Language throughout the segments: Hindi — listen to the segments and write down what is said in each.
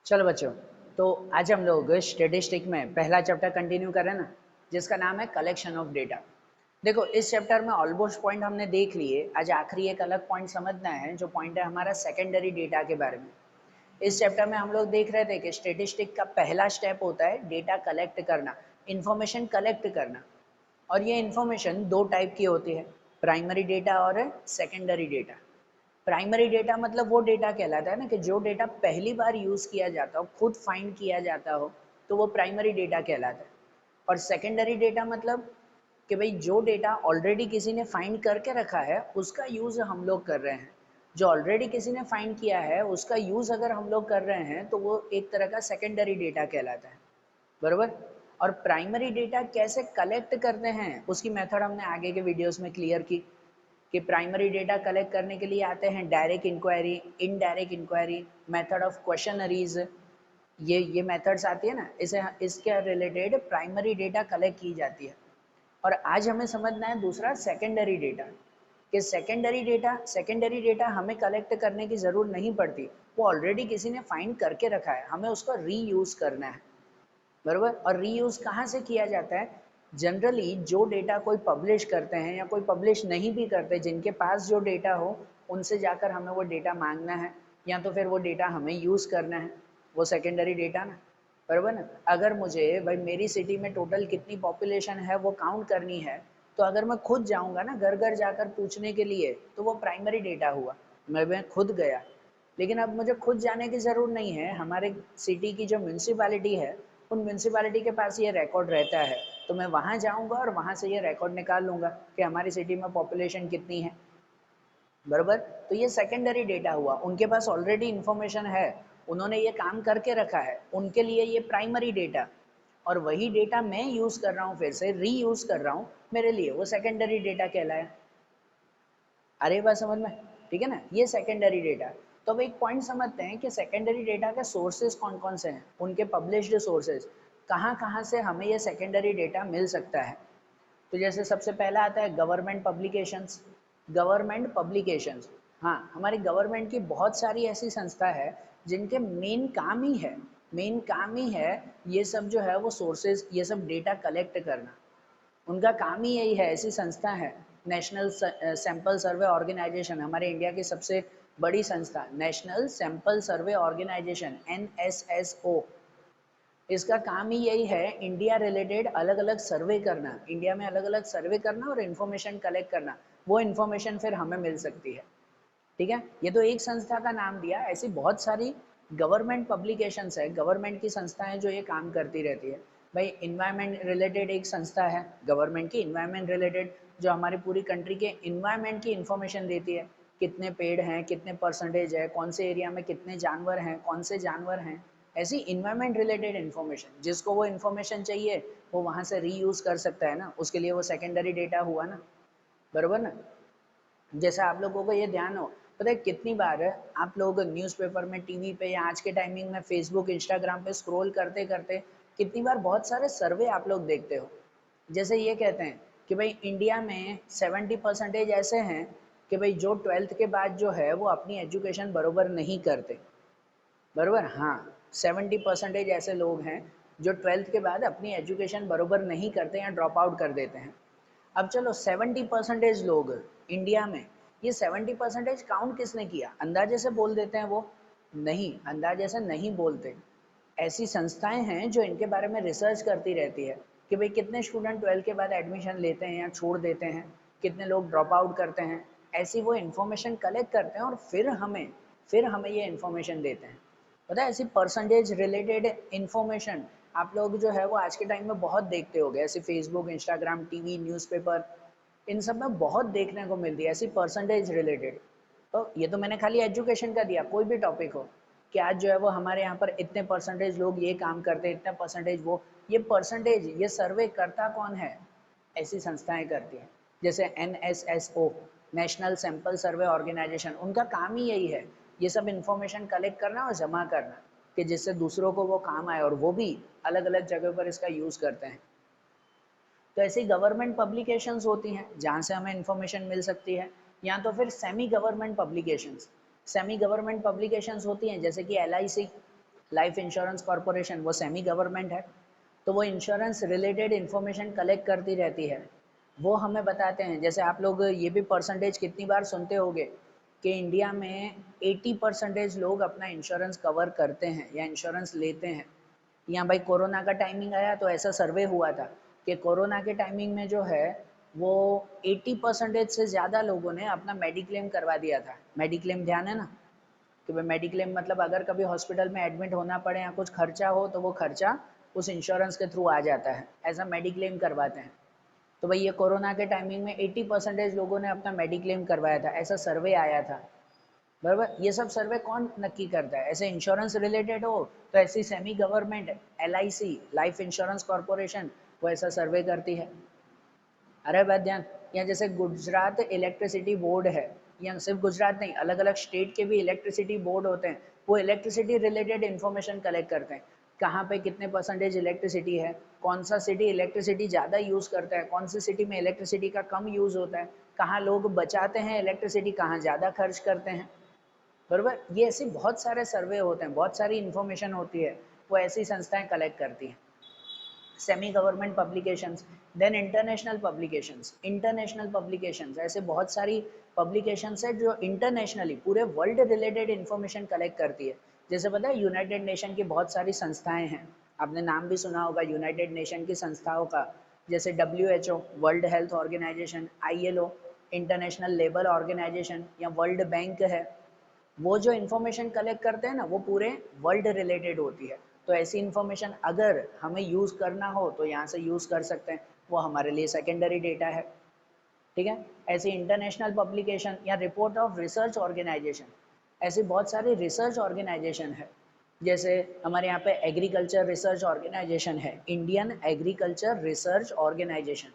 चलो बच्चों, तो आज हम लोग स्टेटिस्टिक में पहला चैप्टर कंटिन्यू करें ना, जिसका नाम है कलेक्शन ऑफ डेटा। देखो, इस चैप्टर में ऑलमोस्ट पॉइंट हमने देख लिए। आज आखिरी एक अलग पॉइंट समझना है, जो पॉइंट है हमारा सेकेंडरी डेटा के बारे में। इस चैप्टर में हम लोग देख रहे थे कि स्टेटिस्टिक का पहला स्टेप होता है डेटा कलेक्ट करना, इंफॉर्मेशन कलेक्ट करना। और ये इंफॉर्मेशन दो टाइप की होती है, प्राइमरी डेटा और सेकेंडरी डेटा। प्राइमरी डेटा मतलब वो डेटा कहलाता है ना कि जो डेटा पहली बार यूज़ किया जाता हो, खुद फाइंड किया जाता हो, तो वो प्राइमरी डेटा कहलाता है। और सेकेंडरी डेटा मतलब कि भाई जो डेटा ऑलरेडी किसी ने फाइंड करके रखा है, उसका यूज़ हम लोग कर रहे हैं। जो ऑलरेडी किसी ने फाइंड किया है, उसका यूज़ अगर हम लोग कर रहे हैं, तो वो एक तरह का सेकेंडरी डेटा कहलाता है। बरोबर। और प्राइमरी डेटा कैसे कलेक्ट करते हैं, उसकी मेथड हमने आगे के वीडियोस में क्लियर की कि प्राइमरी डेटा कलेक्ट करने के लिए आते हैं direct inquiry, indirect inquiry, method of questionnaires. ये मेथड्स आती है ना, इसे इसके रिलेटेड प्राइमरी डेटा कलेक्ट की जाती है। और आज हमें समझना है दूसरा सेकेंडरी डेटा, कि सेकेंडरी डेटा हमें कलेक्ट करने की ज़रूरत नहीं पड़ती। वो ऑलरेडी किसी ने फाइंड करके रखा है, हमें उसको रीयूज़ करना है। बरोबर। और रीयूज़ कहाँ से किया जाता है? जनरली जो डेटा कोई पब्लिश करते हैं या कोई पब्लिश नहीं भी करते, जिनके पास जो डेटा हो, उनसे जाकर हमें वो डेटा मांगना है, या तो फिर वो डेटा हमें यूज़ करना है। वो सेकेंडरी डेटा ना, बरोबर ना। अगर मुझे भाई मेरी सिटी में टोटल कितनी पॉपुलेशन है वो काउंट करनी है, तो अगर मैं खुद जाऊंगा ना घर घर जाकर पूछने के लिए, तो वो प्राइमरी डेटा हुआ। मैं खुद गया। लेकिन अब मुझे खुद जाने की ज़रूरत नहीं है, हमारे सिटी की जो म्यूनसिपालिटी है, उन म्यूनसिपालिटी के पास ये रिकॉर्ड रहता है। तो मैं वहाँ जाऊँगा और वहाँ से ये रिकॉर्ड निकाल लूँगा कि हमारी सिटी में पॉपुलेशन कितनी है। बरोबर। तो ये सेकेंडरी डेटा हुआ, उनके पास ऑलरेडी इंफॉर्मेशन है, उन्होंने ये काम करके रखा है, उनके लिए ये प्राइमरी डेटा। और वही डेटा मैं यूज़ कर रहा हूँ, फिर से री यूज़ कर रहा हूँ मेरे लिए, वो सेकेंडरी डेटा कहलाया। अरे बात समझ में? ठीक है ना, ये सेकेंडरी डेटा। तो अब एक पॉइंट समझते हैं कि सेकेंडरी डेटा के सोर्सेज कौन कौन से हैं, उनके पब्लिश्ड सोर्सेज कहाँ कहाँ से हमें ये सेकेंडरी डेटा मिल सकता है। तो जैसे सबसे पहला आता है गवर्नमेंट पब्लिकेशंस। गवर्नमेंट पब्लिकेशंस, हाँ, हमारी गवर्नमेंट की बहुत सारी ऐसी संस्था है जिनके मेन काम ही है ये सब जो है वो सोर्सेज, ये सब डेटा कलेक्ट करना। उनका काम ही यही है। ऐसी संस्था है नेशनल सैंपल सर्वे ऑर्गेनाइजेशन, हमारे इंडिया की सबसे बड़ी संस्था National Sample Survey Organisation, NSSO। इसका काम ही यही है इंडिया रिलेटेड अलग अलग सर्वे करना, इंडिया में अलग अलग सर्वे करना और इन्फॉर्मेशन कलेक्ट करना। वो इन्फॉर्मेशन फिर हमें मिल सकती है। ठीक है, ये तो एक संस्था का नाम दिया, ऐसी बहुत सारी गवर्नमेंट पब्लिकेशंस है, गवर्नमेंट की संस्थाएं जो ये काम करती रहती है। भाई इन्वायरमेंट रिलेटेड एक संस्था है गवर्नमेंट की, इन्वायरमेंट रिलेटेड, जो हमारी पूरी कंट्री के इन्वायरमेंट की इंफॉर्मेशन देती है। कितने पेड़ हैं, कितने परसेंटेज है, कौन से एरिया में कितने जानवर हैं, कौन से जानवर हैं, ऐसी इन्वायरमेंट रिलेटेड इन्फॉर्मेशन। जिसको वो इन्फॉर्मेशन चाहिए, वो वहाँ से रीयूज़ कर सकता है ना, उसके लिए वो सेकेंडरी डेटा हुआ ना। बरोबर ना। जैसे आप लोगों को ये ध्यान हो, पता है कितनी बार है आप लोग न्यूज़पेपर में, टीवी पे, या आज के टाइमिंग में फेसबुक इंस्टाग्राम पे स्क्रॉल करते करते कितनी बार बहुत सारे सर्वे आप लोग देखते हो। जैसे ये कहते हैं कि भाई इंडिया में 70% ऐसे हैं कि भाई जो 12th के बाद जो है वो अपनी एजुकेशन बरोबर नहीं करते। बरोबर, हाँ। 70% ऐसे लोग हैं जो 12th के बाद अपनी एजुकेशन बरोबर नहीं करते या ड्रॉप आउट कर देते हैं। अब चलो 70% लोग इंडिया में, ये 70% काउंट किसने किया? अंदाजे से बोल देते हैं वो? नहीं, अंदाजे से नहीं बोलते। ऐसी संस्थाएं हैं जो इनके बारे में रिसर्च करती रहती है कि भाई कितने स्टूडेंट 12th के बाद एडमिशन लेते हैं या छोड़ देते हैं, कितने लोग ड्रॉप आउट करते हैं। ऐसी वो इन्फॉर्मेशन कलेक्ट करते हैं और फिर हमें ये इन्फॉर्मेशन देते हैं। पता है, ऐसी परसेंटेज रिलेटेड इन्फॉर्मेशन आप लोग जो है वो आज के टाइम में बहुत देखते होंगे, ऐसे फेसबुक, इंस्टाग्राम, टीवी, न्यूज़पेपर, इन सब में बहुत देखने को मिलती है ऐसी परसेंटेज रिलेटेड। तो ये तो मैंने खाली एजुकेशन का दिया, कोई भी टॉपिक हो कि आज जो है वो हमारे यहाँ पर इतने परसेंटेज लोग ये काम करते हैं, इतने परसेंटेज वो, ये परसेंटेज, ये सर्वे करता कौन है? ऐसी संस्थाएं करती हैं। जैसे NSSO, National Sample Survey Organisation, उनका काम ही यही है, ये सब इंफॉर्मेशन कलेक्ट करना और जमा करना, कि जिससे दूसरों को वो काम आए और वो भी अलग अलग जगह पर इसका यूज़ करते हैं। तो ऐसी गवर्नमेंट पब्लिकेशंस होती हैं जहाँ से हमें इंफॉर्मेशन मिल सकती है, या तो फिर semi government publications. Semi government publications होती हैं जैसे कि LIC, लाइफ इंश्योरेंस कॉरपोरेशन वो सेमी गवर्नमेंट है, तो वो इंश्योरेंस रिलेटेड इन्फॉर्मेशन कलेक्ट करती रहती है। वो हमें बताते हैं, जैसे आप लोग ये भी परसेंटेज कितनी बार सुनते होंगे कि इंडिया में 80% लोग अपना इंश्योरेंस कवर करते हैं या इंश्योरेंस लेते हैं। यहाँ भाई कोरोना का टाइमिंग आया तो ऐसा सर्वे हुआ था कि कोरोना के टाइमिंग में जो है वो 80% से ज़्यादा लोगों ने अपना मेडिक्लेम करवा दिया था। मेडिक्लेम ध्यान है ना, कि भाई मेडिक्लेम मतलब अगर कभी हॉस्पिटल में एडमिट होना पड़े या कुछ खर्चा हो तो वो खर्चा उस इंश्योरेंस के थ्रू आ जाता है, ऐसा मेडिक्लेम करवाते हैं। तो भाई ये कोरोना के टाइमिंग में 80% लोगों ने अपना मेडिक्लेम करवाया था, ऐसा सर्वे आया था। बराबर, ये सब सर्वे कौन नक्की करता है? ऐसे इंश्योरेंस रिलेटेड हो तो ऐसी semi government LIC life insurance corporation वो ऐसा सर्वे करती है। अरे बात ध्यान, या जैसे गुजरात इलेक्ट्रिसिटी बोर्ड है, या सिर्फ गुजरात नहीं, अलग अलग स्टेट के भी इलेक्ट्रिसिटी बोर्ड होते हैं, वो इलेक्ट्रिसिटी रिलेटेड इन्फॉर्मेशन कलेक्ट करते हैं। कहाँ पे कितने परसेंटेज इलेक्ट्रिसिटी है, कौन सा सिटी इलेक्ट्रिसिटी ज़्यादा यूज़ करता है, कौन सी सिटी में इलेक्ट्रिसिटी का कम यूज़ होता है, कहाँ लोग बचाते हैं इलेक्ट्रिसिटी, कहाँ ज़्यादा खर्च करते हैं। बराबर, ये ऐसे बहुत सारे सर्वे होते हैं, बहुत सारी इन्फॉर्मेशन होती है, वो ऐसी संस्थाएं कलेक्ट करती हैं। Semi government publications, then international publications, ऐसे बहुत सारी पब्लिकेशंस है जो इंटरनेशनली पूरे वर्ल्ड रिलेटेड इन्फॉर्मेशन कलेक्ट करती है। जैसे पता है यूनाइटेड नेशन की बहुत सारी संस्थाएं हैं, आपने नाम भी सुना होगा यूनाइटेड नेशन की संस्थाओं का, जैसे WHO World Health Organisation, ILO International Labour Organisation, या वर्ल्ड बैंक है। वो जो इन्फॉर्मेशन कलेक्ट करते हैं ना वो पूरे वर्ल्ड रिलेटेड होती है। तो ऐसी इन्फॉर्मेशन अगर हमें यूज़ करना हो तो यहाँ से यूज़ कर सकते हैं, वो हमारे लिए सेकेंडरी डेटा है। ठीक है, ऐसी इंटरनेशनल पब्लिकेशन या रिपोर्ट ऑफ रिसर्च ऑर्गेनाइजेशन, ऐसी बहुत सारी रिसर्च ऑर्गेनाइजेशन है। जैसे हमारे यहाँ पे एग्रीकल्चर रिसर्च ऑर्गेनाइजेशन है, इंडियन एग्रीकल्चर रिसर्च ऑर्गेनाइजेशन।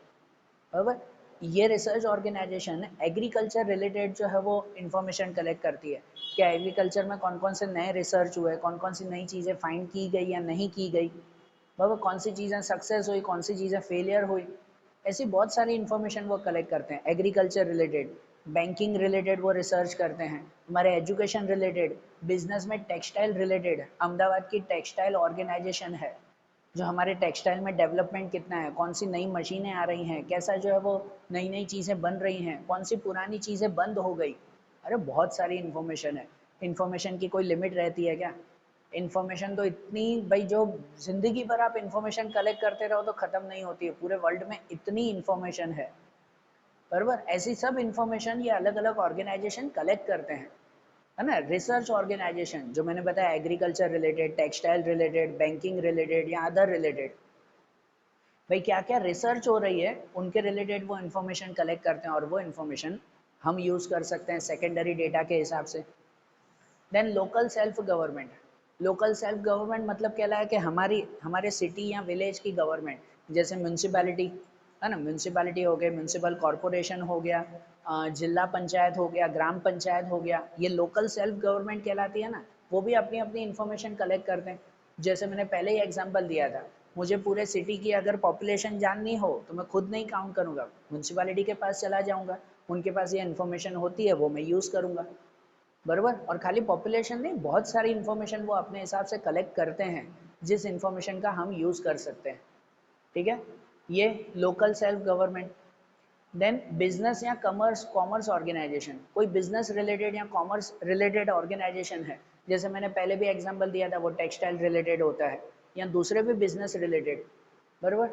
बराबर, ये रिसर्च ऑर्गेनाइजेशन एग्रीकल्चर रिलेटेड जो है वो इंफॉर्मेशन कलेक्ट करती है, क्या एग्रीकल्चर में कौन कौन से नए रिसर्च हुए, कौन कौन सी नई चीज़ें फाइंड की गई या नहीं की गई, बराबर, कौन सी चीज़ें सक्सेस हुई, कौन सी चीज़ें फेलियर हुई। ऐसी बहुत सारी इन्फॉर्मेशन वो कलेक्ट करते हैं एग्रीकल्चर रिलेटेड। बैंकिंग रिलेटेड वो रिसर्च करते हैं, हमारे एजुकेशन रिलेटेड, बिजनेस में टेक्सटाइल रिलेटेड, अहमदाबाद की टेक्सटाइल ऑर्गेनाइजेशन है जो हमारे टेक्सटाइल में डेवलपमेंट कितना है, कौन सी नई मशीनें आ रही हैं, कैसा जो है वो नई नई चीज़ें बन रही हैं, कौन सी पुरानी चीज़ें बंद हो गई। अरे बहुत सारी इन्फॉर्मेशन है। इन्फॉर्मेशन की कोई लिमिट रहती है क्या? इन्फॉर्मेशन तो इतनी, भाई जो ज़िंदगी भर आप इन्फॉर्मेशन कलेक्ट करते रहो तो ख़त्म नहीं होती है, पूरे वर्ल्ड में इतनी इन्फॉर्मेशन है। बराबर, ऐसी सब इन्फॉर्मेशन ये अलग अलग ऑर्गेनाइजेशन कलेक्ट करते हैं, है ना। रिसर्च ऑर्गेनाइजेशन जो मैंने बताया, agriculture related, textile related, banking related या अदर रिलेटेड, भाई क्या क्या रिसर्च हो रही है उनके रिलेटेड वो इन्फॉर्मेशन कलेक्ट करते हैं और वो इन्फॉर्मेशन हम यूज़ कर सकते हैं सेकेंडरी डेटा के हिसाब से। Then local self government, local self government मतलब क्या है कि हमारे सिटी या विलेज की गवर्नमेंट, जैसे म्यूनसिपैलिटी है ना, म्यूनसिपैलिटी हो गया, म्यूनसिपल कॉरपोरेशन हो गया, जिला पंचायत हो गया, ग्राम पंचायत हो गया, ये लोकल सेल्फ गवर्नमेंट कहलाती है ना। वो भी अपनी अपनी इन्फॉर्मेशन कलेक्ट करते हैं। जैसे मैंने पहले ही एग्जांपल दिया था, मुझे पूरे सिटी की अगर पॉपुलेशन जाननी हो तो मैं खुद नहीं काउंट करूँगा, म्यूनसिपैलिटी के पास चला जाऊँगा, उनके पास ये इन्फॉर्मेशन होती है, वो मैं यूज़ करूँगा। बरोबर, और खाली पॉपुलेशन नहीं, बहुत सारी इन्फॉर्मेशन वो अपने हिसाब से कलेक्ट करते हैं जिस इन्फॉर्मेशन का हम यूज़ कर सकते हैं। ठीक है, ये local self government. Then business या कॉमर्स कॉमर्स ऑर्गेनाइजेशन, कोई बिजनेस रिलेटेड या कॉमर्स रिलेटेड ऑर्गेनाइजेशन है, जैसे मैंने पहले भी एग्जांपल दिया था वो टेक्सटाइल रिलेटेड होता है या दूसरे भी बिजनेस रिलेटेड। बरोबर,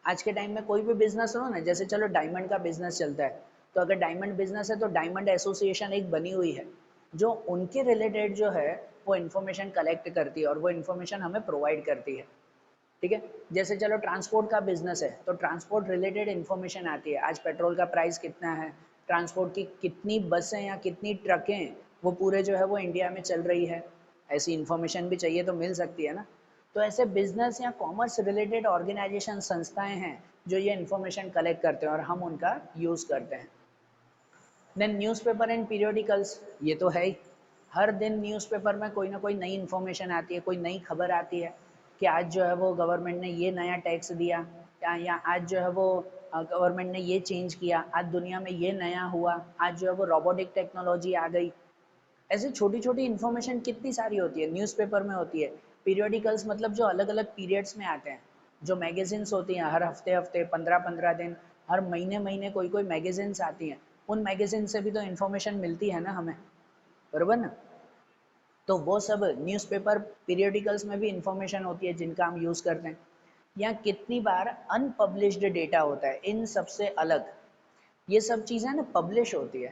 आज के टाइम में कोई भी बिजनेस हो ना, जैसे चलो डायमंड का बिजनेस चलता है, तो अगर डायमंड बिजनेस है तो डायमंड एसोसिएशन एक बनी हुई है जो उनके रिलेटेड जो है वो इन्फॉर्मेशन कलेक्ट करती है और वो इन्फॉर्मेशन हमें प्रोवाइड करती है। ठीक है, जैसे चलो ट्रांसपोर्ट का बिजनेस है तो ट्रांसपोर्ट रिलेटेड इन्फॉर्मेशन आती है, आज पेट्रोल का प्राइस कितना है, ट्रांसपोर्ट की कितनी बसें या कितनी ट्रकें वो पूरे जो है वो इंडिया में चल रही है, ऐसी इन्फॉर्मेशन भी चाहिए तो मिल सकती है ना। तो ऐसे बिजनेस या कॉमर्स रिलेटेड ऑर्गेनाइजेशन संस्थाएं हैं जो ये इन्फॉर्मेशन कलेक्ट करते हैं और हम उनका यूज़ करते हैं। देन न्यूज़पेपर एंड पीरियोडिकल्स, ये तो है ही, हर दिन न्यूज़पेपर में कोई ना कोई नई इन्फॉर्मेशन आती है, कोई नई खबर आती है कि आज जो है वो गवर्नमेंट ने ये नया टैक्स दिया, या आज जो है वो गवर्नमेंट ने ये चेंज किया, आज दुनिया में ये नया हुआ, आज जो है वो रोबोटिक टेक्नोलॉजी आ गई। ऐसे छोटी छोटी इन्फॉर्मेशन कितनी सारी होती है, न्यूज़पेपर में होती है, पीरियडिकल्स मतलब जो अलग अलग पीरियड्स में आते हैं, जो मैगजीन्स होती हैं हर हफ्ते हफ्ते 15-15 दिन, हर महीने महीने कोई कोई मैगजीन्स आती हैं, उन मैगजीन से भी तो इन्फॉर्मेशन मिलती है ना हमें, बराबर ना। तो वो सब न्यूज़पेपर पीरियडिकल्स में भी इंफॉर्मेशन होती है जिनका हम यूज़ करते हैं। यहाँ कितनी बार अनपब्लिश्ड डेटा होता है इन सबसे अलग, ये सब चीज़ें ना पब्लिश होती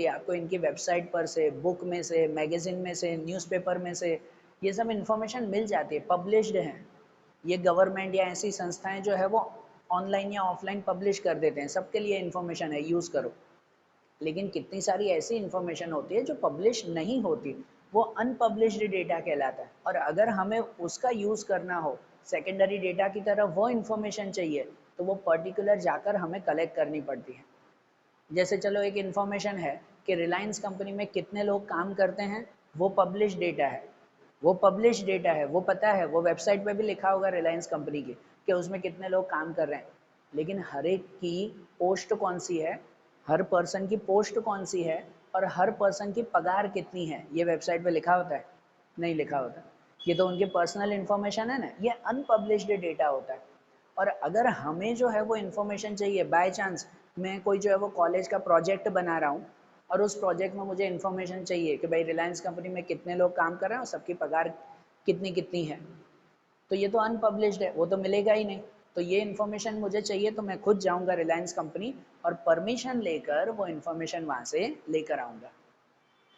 है आपको इनकी वेबसाइट पर से, बुक में से, मैगजीन में से, न्यूज़पेपर में से, ये सब इंफॉर्मेशन मिल जाती है, पब्लिश्ड हैं। ये गवर्नमेंट या ऐसी संस्थाएं जो है वो ऑनलाइन या ऑफलाइन पब्लिश कर देते हैं, सबके लिए इंफॉर्मेशन है, यूज़ करो। लेकिन कितनी सारी ऐसी इंफॉर्मेशन होती है जो पब्लिश नहीं होती, वो अनपब्लिश्ड डेटा कहलाता है। और अगर हमें उसका यूज़ करना हो, सेकेंडरी डेटा की तरह वो इंफॉर्मेशन चाहिए, तो वो पर्टिकुलर जाकर हमें कलेक्ट करनी पड़ती है। जैसे चलो एक इंफॉर्मेशन है कि रिलायंस कंपनी में कितने लोग काम करते हैं, वो पब्लिश डेटा है, वो पता है, वो वेबसाइट पे भी लिखा होगा रिलायंस कंपनी की कि उसमें कितने लोग काम कर रहे हैं। लेकिन हर एक की पोस्ट कौन सी है, हर पर्सन की पोस्ट कौन सी है और हर पर्सन की पगार कितनी है, ये वेबसाइट पे लिखा होता है? नहीं लिखा होता। ये तो उनकी पर्सनल इन्फॉर्मेशन है ना, ये अनपब्लिश्ड डेटा होता है। और अगर हमें जो है वो इन्फॉर्मेशन चाहिए, बाय चांस मैं कोई जो है वो कॉलेज का प्रोजेक्ट बना रहा हूँ और उस प्रोजेक्ट में मुझे इन्फॉर्मेशन चाहिए कि भाई रिलायंस कंपनी में कितने लोग काम कर रहे हैं और सबकी पगार कितनी कितनी है, तो ये तो अनपब्लिश्ड है, वो तो मिलेगा ही नहीं। तो ये इन्फॉर्मेशन मुझे चाहिए तो मैं खुद जाऊंगा रिलायंस कंपनी और परमिशन लेकर वो इन्फॉर्मेशन वहाँ से लेकर आऊँगा।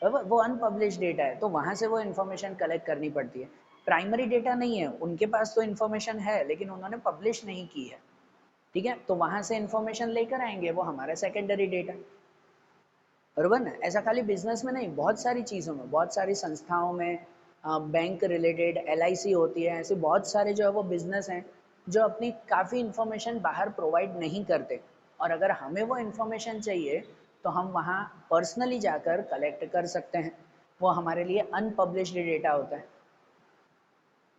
वो अनपब्लिश्ड डेटा है, तो वहाँ से वो इन्फॉर्मेशन कलेक्ट करनी पड़ती है। प्राइमरी डेटा नहीं है, उनके पास तो इन्फॉर्मेशन है लेकिन उन्होंने पब्लिश नहीं की है, ठीक है, तो वहाँ से इन्फॉर्मेशन लेकर आएंगे, वो हमारा सेकेंडरी डेटा। बरोबर ना। ऐसा खाली बिजनेस में नहीं, बहुत सारी चीज़ों में, बहुत सारी संस्थाओं में, बैंक रिलेटेड LIC होती है, ऐसे बहुत सारे जो है वो बिजनेस हैं जो अपनी काफ़ी इन्फॉर्मेशन बाहर प्रोवाइड नहीं करते, और अगर हमें वो इन्फॉर्मेशन चाहिए तो हम वहाँ पर्सनली जाकर कलेक्ट कर सकते हैं, वो हमारे लिए अनपब्लिश्ड डेटा होता है।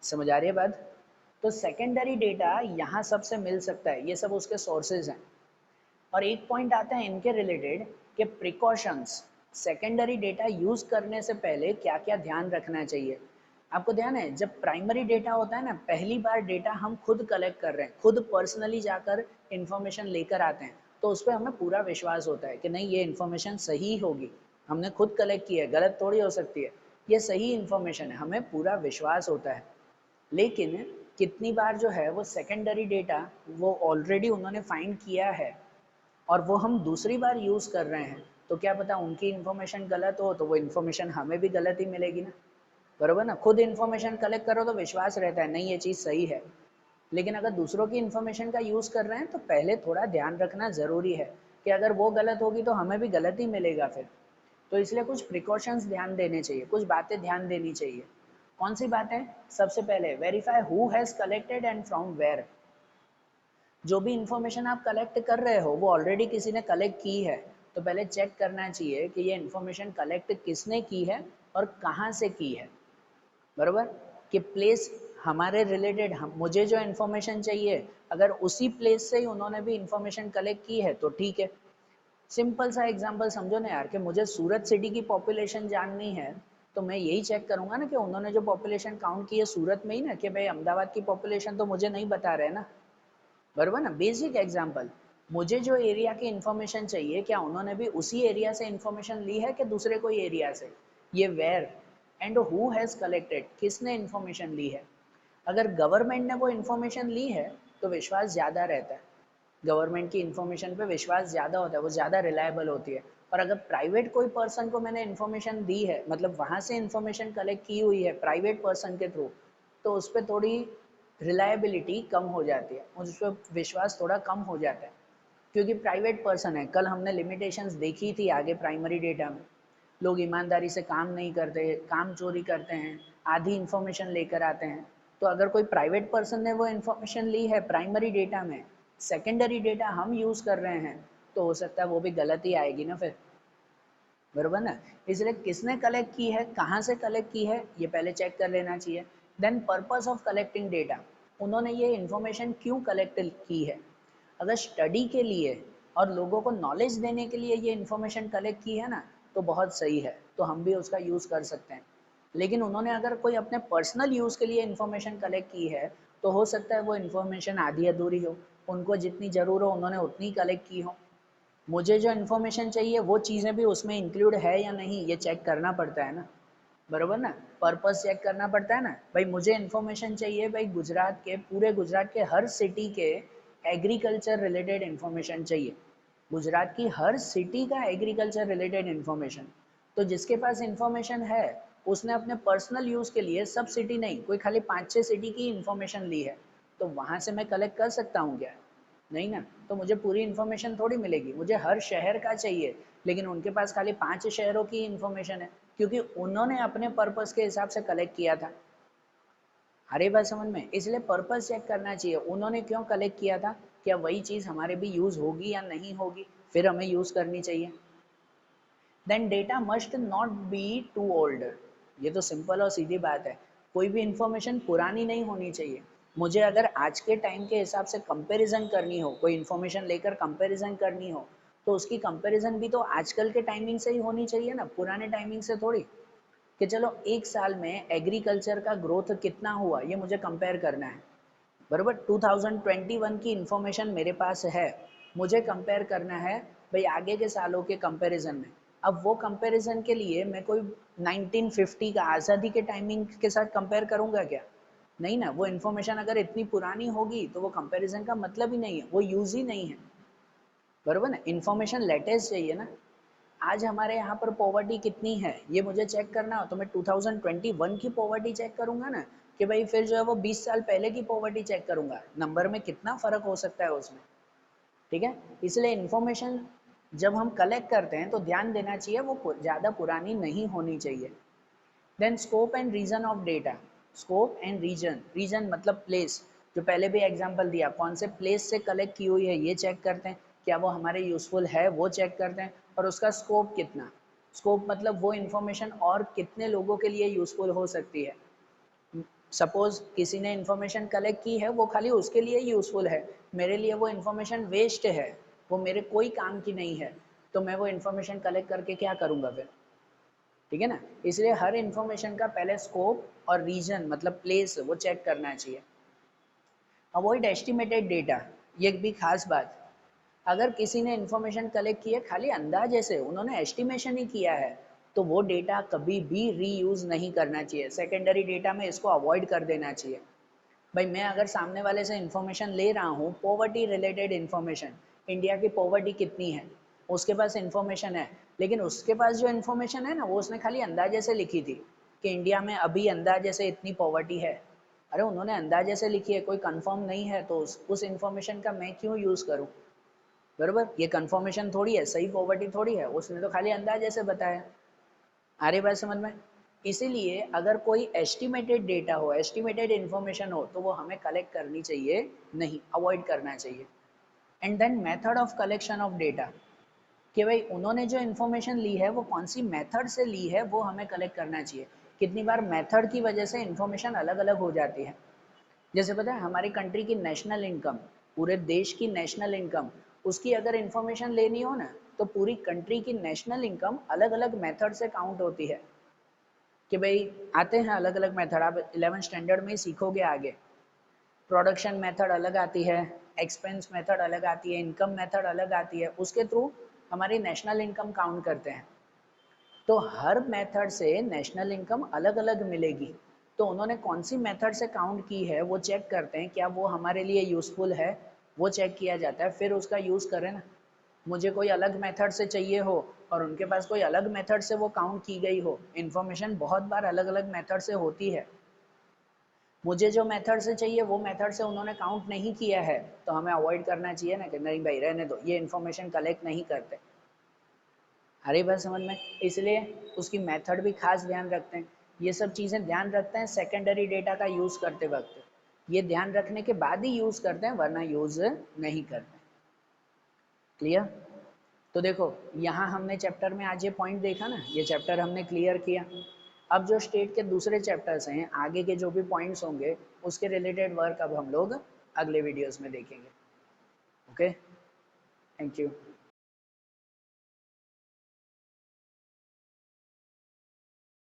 समझ आ रही है बात? तो सेकेंडरी डेटा यहाँ सबसे मिल सकता है, ये सब उसके सोर्सेज हैं। और एक पॉइंट आता है इनके रिलेटेड कि प्रिकॉशंस, सेकेंडरी डेटा यूज करने से पहले क्या क्या ध्यान रखना चाहिए। आपको ध्यान है जब प्राइमरी डेटा होता है ना, पहली बार डेटा हम खुद कलेक्ट कर रहे हैं, खुद पर्सनली जाकर इंफॉर्मेशन लेकर आते हैं, तो उस पर हमें पूरा विश्वास होता है कि नहीं ये इन्फॉर्मेशन सही होगी, हमने खुद कलेक्ट की है, गलत थोड़ी हो सकती है, ये सही इन्फॉर्मेशन है, हमें पूरा विश्वास होता है। लेकिन कितनी बार जो है वो सेकेंडरी डेटा वो ऑलरेडी उन्होंने फाइंड किया है और वो हम दूसरी बार यूज़ कर रहे हैं, तो क्या पता उनकी इन्फॉर्मेशन गलत हो, तो वो इन्फॉर्मेशन हमें भी गलत ही मिलेगी ना, बरोबर ना। खुद इन्फॉर्मेशन कलेक्ट करो तो विश्वास रहता है नहीं ये चीज़ सही है, लेकिन अगर दूसरों की इन्फॉर्मेशन का यूज़ कर रहे हैं तो पहले थोड़ा ध्यान रखना ज़रूरी है कि अगर वो गलत होगी तो हमें भी गलत ही मिलेगा फिर। तो इसलिए कुछ प्रिकॉशंस ध्यान देने चाहिए, कुछ बातें ध्यान देनी चाहिए। कौन सी बातें? सबसे पहले verify who has collected and from where. जो भी इंफॉर्मेशन आप कलेक्ट कर रहे हो वो ऑलरेडी किसी ने कलेक्ट की है, तो पहले चेक करना चाहिए कि ये इंफॉर्मेशन कलेक्ट किसने की है और कहाँ से की है, बरोबर। कि प्लेस हमारे रिलेटेड, हम मुझे जो इन्फॉर्मेशन चाहिए अगर उसी प्लेस से ही उन्होंने भी इंफॉर्मेशन कलेक्ट की है तो ठीक है। सिंपल सा एग्जांपल समझो ना यार, कि मुझे सूरत सिटी की पॉपुलेशन जाननी है, तो मैं यही चेक करूंगा ना कि उन्होंने जो पॉपुलेशन काउंट की है सूरत में ही ना, कि भाई अहमदाबाद की पॉपुलेशन तो मुझे नहीं बता रहे ना, बरोबर ना। बेसिक एग्जांपल, मुझे जो एरिया की इंफॉर्मेशन चाहिए क्या उन्होंने भी उसी एरिया से इंफॉर्मेशन ली है कि दूसरे कोई एरिया से, ये where and who has collected, किसने इंफॉर्मेशन ली है। अगर गवर्नमेंट ने वो इंफॉर्मेशन ली है तो विश्वास ज़्यादा रहता है, गवर्नमेंट की इंफॉर्मेशन पे विश्वास ज़्यादा होता है, वो ज़्यादा रिलायबल होती है। और अगर प्राइवेट कोई पर्सन को मैंने इन्फॉर्मेशन दी है, मतलब वहाँ से इन्फॉर्मेशन कलेक्ट की हुई है प्राइवेट पर्सन के थ्रू, तो उस पर थोड़ी रिलायबिलिटी कम हो जाती है, उस पर विश्वास थोड़ा कम हो जाता है, क्योंकि प्राइवेट पर्सन है। कल हमने लिमिटेशंस देखी थी आगे प्राइमरी डेटा में, लोग ईमानदारी से काम नहीं करते, काम चोरी करते हैं, आधी इन्फॉर्मेशन लेकर आते हैं। तो अगर कोई प्राइवेट पर्सन ने वो इन्फॉर्मेशन ली है प्राइमरी डेटा में, सेकेंडरी डेटा हम यूज़ कर रहे हैं, तो हो सकता है वो भी गलत ही आएगी ना फिर, बरोबर ना। इसलिए किसने कलेक्ट की है, कहाँ से कलेक्ट की है, ये पहले चेक कर लेना चाहिए। Then purpose of collecting data, उन्होंने ये इन्फॉर्मेशन क्यों कलेक्ट की है। अगर स्टडी के लिए और लोगों को नॉलेज देने के लिए ये इन्फॉर्मेशन कलेक्ट की है ना, तो बहुत सही है, तो हम भी उसका यूज़ कर सकते हैं। लेकिन उन्होंने अगर कोई अपने पर्सनल यूज़ के लिए इन्फॉर्मेशन कलेक्ट की है, तो हो सकता है वो इन्फॉर्मेशन आधी अधूरी हो, उनको जितनी ज़रूर हो उन्होंने उतनी कलेक्ट की हो। मुझे जो इन्फॉर्मेशन चाहिए वो चीज़ें भी उसमें इंक्लूड है या नहीं, ये चेक करना पड़ता है ना, बरोबर ना। पर्पस चेक करना पड़ता है ना भाई। मुझे इन्फॉर्मेशन चाहिए भाई, गुजरात के पूरे गुजरात के हर सिटी के एग्रीकल्चर रिलेटेड इन्फॉर्मेशन चाहिए, गुजरात की हर सिटी का एग्रीकल्चर रिलेटेड इन्फॉर्मेशन। तो जिसके पास इन्फॉर्मेशन है उसने अपने पर्सनल यूज़ के लिए सब सिटी नहीं, कोई खाली 5-6 सिटी की इन्फॉर्मेशन ली है, तो वहाँ से मैं कलेक्ट कर सकता हूँ क्या? नहीं ना। तो मुझे पूरी इन्फॉर्मेशन थोड़ी मिलेगी, मुझे हर शहर का चाहिए, लेकिन उनके पास खाली 5 शहरों की इन्फॉर्मेशन है, क्योंकि उन्होंने अपने पर्पस के हिसाब से कलेक्ट किया था। हरे बात समझ में? इसलिए पर्पस चेक करना चाहिए, उन्होंने क्यों कलेक्ट किया था, क्या वही चीज़ हमारे भी यूज़ होगी या नहीं होगी, फिर हमें यूज़ करनी चाहिए। Then data must not be too old. ये तो सिंपल और सीधी बात है, कोई भी इंफॉर्मेशन पुरानी नहीं होनी चाहिए। मुझे अगर आज के टाइम के हिसाब से कंपैरिजन करनी हो, कोई इन्फॉर्मेशन लेकर कंपैरिजन करनी हो, तो उसकी कंपैरिजन भी तो आजकल के टाइमिंग से ही होनी चाहिए ना, पुराने टाइमिंग से थोड़ी। कि चलो एक साल में एग्रीकल्चर का ग्रोथ कितना हुआ ये मुझे कंपेयर करना है, बराबर। 2021 की इंफॉर्मेशन मेरे पास है, मुझे कंपेयर करना है भाई आगे के सालों के कंपैरिजन में। अब वो कंपैरिजन के लिए मैं कोई 1950 का आज़ादी के टाइमिंग के साथ कंपेयर करूंगा क्या? नहीं ना। वो इन्फॉर्मेशन अगर इतनी पुरानी होगी तो वो कंपैरिजन का मतलब ही नहीं है, वो यूज ही नहीं है, बरोबर ना। इन्फॉर्मेशन लेटेस्ट चाहिए ना। आज हमारे यहाँ पर पॉवर्टी कितनी है ये मुझे चेक करना हो तो मैं 2021 की पॉवर्टी चेक करूंगा ना, कि भाई फिर जो है वो 20 साल पहले की पॉवर्टी चेक करूंगा, नंबर में कितना फर्क हो सकता है उसमें, ठीक है। इसलिए इन्फॉर्मेशन जब हम कलेक्ट करते हैं तो ध्यान देना चाहिए वो ज़्यादा पुरानी नहीं होनी चाहिए। Then scope and region of data. Scope and region, region मतलब प्लेस, जो पहले भी एग्जांपल दिया, कौन से प्लेस से कलेक्ट की हुई है ये चेक करते हैं, क्या वो हमारे यूजफुल है वो चेक करते हैं, और उसका स्कोप कितना। स्कोप मतलब वो इन्फॉर्मेशन और कितने लोगों के लिए यूजफुल हो सकती है। सपोज किसी ने इन्फॉर्मेशन कलेक्ट की है वो खाली उसके लिए यूजफुल है, मेरे लिए वो इन्फॉर्मेशन वेस्ट है, वो मेरे कोई काम की नहीं है, तो मैं वो इन्फॉर्मेशन कलेक्ट करके क्या करूँगा फिर, ठीक है ना। इसलिए हर इंफॉर्मेशन का पहले स्कोप और रीजन मतलब प्लेस वो चेक करना चाहिए। अवॉइड एस्टिमेटेड डेटा, ये भी खास बात। अगर किसी ने इंफॉर्मेशन कलेक्ट की है खाली अंदाजे से, उन्होंने एस्टिमेशन ही किया है, तो वो डेटा कभी भी रीयूज नहीं करना चाहिए, सेकेंडरी डेटा में इसको अवॉइड कर देना चाहिए। भाई मैं अगर सामने वाले से इंफॉर्मेशन ले रहा हूँ, पॉवर्टी रिलेटेड इंफॉर्मेशन, इंडिया की पॉवर्टी कितनी है उसके पास इंफॉर्मेशन है, लेकिन उसके पास जो इंफॉर्मेशन है ना वो उसने खाली अंदाजे से लिखी थी कि इंडिया में अभी अंदाजे से इतनी पॉवर्टी है। अरे उन्होंने अंदाजे से लिखी है, कोई कंफर्म नहीं है, तो उस इंफॉर्मेशन का मैं क्यों यूज़ करूँ, बरोबर। ये कंफर्मेशन थोड़ी है, सही पॉवर्टी थोड़ी है, उसने तो खाली अंदाजे से बताया। आ रही बात समझ में? इसीलिए अगर कोई एस्टिमेटेड डेटा हो, एस्टिमेटेड इन्फॉर्मेशन हो, तो वो हमें कलेक्ट करनी चाहिए नहीं, अवॉइड करना चाहिए। And then method of collection of data, कि भाई उन्होंने जो इन्फॉर्मेशन ली है वो कौन सी मेथड से ली है वो हमें कलेक्ट करना चाहिए। कितनी बार मेथड की वजह से इन्फॉर्मेशन अलग अलग हो जाती है। जैसे पता है हमारी कंट्री की नेशनल इनकम, पूरे देश की नेशनल इनकम, उसकी अगर इन्फॉर्मेशन लेनी हो ना, तो पूरी कंट्री की नेशनल इनकम अलग अलग मेथड से काउंट होती है। कि भाई आते हैं अलग अलग मेथड, आप 11 स्टैंडर्ड में ही सीखोगे आगे। प्रोडक्शन मेथड अलग आती है, एक्सपेंस मेथड अलग आती है, इनकम मेथड अलग आती है, उसके थ्रू हमारी नेशनल इनकम काउंट करते हैं। तो हर मेथड से नेशनल इनकम अलग अलग मिलेगी, तो उन्होंने कौन सी मेथड से काउंट की है वो चेक करते हैं, क्या वो हमारे लिए यूज़फुल है, वो चेक किया जाता है, फिर उसका यूज़ करें ना। मुझे कोई अलग मेथड से चाहिए हो और उनके पास कोई अलग मेथड से वो काउंट की गई हो, इन्फॉर्मेशन बहुत बार अलग अलग मेथड से होती है। मुझे जो मेथड से चाहिए वो मेथड से उन्होंने काउंट नहीं किया है, तो हमें अवॉइड करना चाहिए ना, कि नहीं भाई रहने दो, ये इन्फॉर्मेशन कलेक्ट नहीं करते। हरी बात समझ में? इसलिए उसकी मेथड भी खास ध्यान रखते हैं, ये सब चीज़ें ध्यान रखते हैं सेकेंडरी डेटा का यूज़ करते वक्त, ये ध्यान रखने के बाद ही यूज़ करते हैं, वरना यूज़ नहीं करते। क्लियर? तो देखो यहाँ हमने चैप्टर में आज ये पॉइंट देखा ना, ये चैप्टर हमने क्लियर किया। अब जो स्टेट के दूसरे चैप्टर्स हैं, आगे के जो भी पॉइंट्स होंगे उसके रिलेटेड वर्क अब हम लोग अगले वीडियोस में देखेंगे। Okay, thank you.